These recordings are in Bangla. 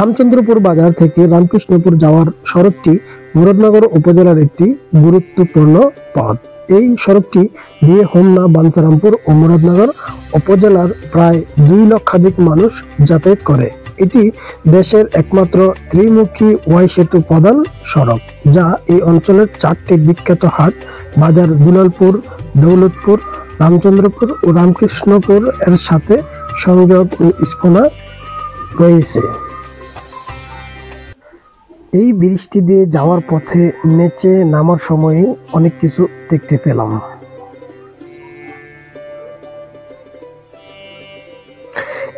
রামচন্দ্রপুর বাজার থেকে রামকৃষ্ণপুর যাওয়ার সড়কটি মুরাদনগর উপজেলার একটি গুরুত্বপূর্ণ পথ। এই সড়কটি দিয়ে হোমনা, বাঞ্ছারামপুর ও মুরাদনগর উপজেলার প্রায় 2 লক্ষাধিক মানুষ যাতায়াত করে। এটি দেশের একমাত্র ত্রিমুখী ওয়াই সেতু প্রধান সড়ক, যা এই অঞ্চলের 4টি বিখ্যাত হাট বাজার দুলালপুর, দৌলতপুর, রামচন্দ্রপুর ও রামকৃষ্ণপুর এর সাথে সংযোগ ও স্পনা রয়েছে। এই ব্রিজটি দিয়ে যাওয়ার পথে নিচে নামার সময়ে অনেক কিছু দেখতে পেলাম।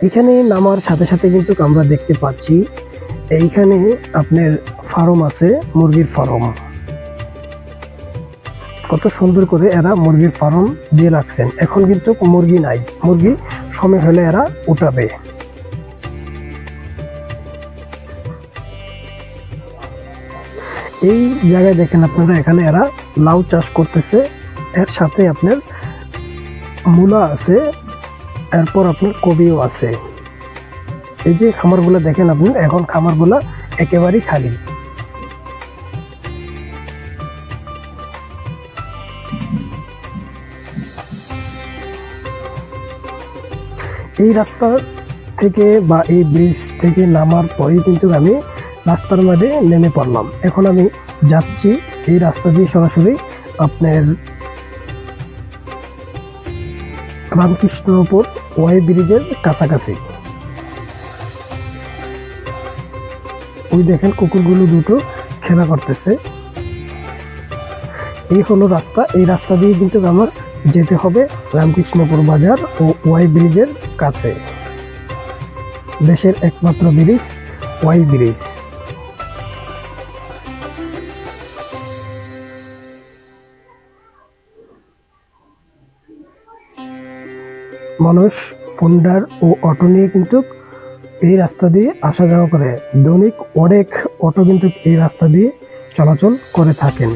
এখানে নামার সাথে সাথে কিন্তু আমরা দেখতে পাচ্ছি এইখানে আপনার ফার্ম আছে, মুরগির ফার্ম। কত সুন্দর করে এরা মুরগির ফার্ম দিয়ে রাখছেন। এখন কিন্তু মুরগি নাই, মুরগি সময় হলে এরা উঠাবে। এই জায়গায় দেখেন আপনারা, এখানে এরা লাউ চাষ করতেছে, এর সাথে আপনার মূলা আছে, এরপর আপনার কবিও আছে। এই যে খামারগুলো দেখেন আপনি, এখন খামারগুলো একেবারেই খালি। এই রাস্তা থেকে বা এই ব্রিজ থেকে নামার পরেই কিন্তু আমি রাস্তার মাঝে নেমে পড়লাম। এখন আমি যাচ্ছি এই রাস্তা দিয়ে সরাসরি আপনার রামকৃষ্ণপুর ওয়াই ব্রিজের কাছাকাছি। ওই দেখেন কুকুরগুলো দুটো খেলা করতেছে। এই হলো রাস্তা, এই রাস্তা দিয়ে কিন্তু আমার যেতে হবে রামকৃষ্ণপুর বাজার ও ওয়াই ব্রিজের কাছে। দেশের একমাত্র ব্রিজ ওয়াই ব্রিজ। মানুষ ফোন্ডার ও অটো নিয়ে কিন্তু এই রাস্তা দিয়ে আসা যাওয়া করে। দৈনিক অনেক অটো কিন্তু এই রাস্তা দিয়ে চলাচল করে থাকেন।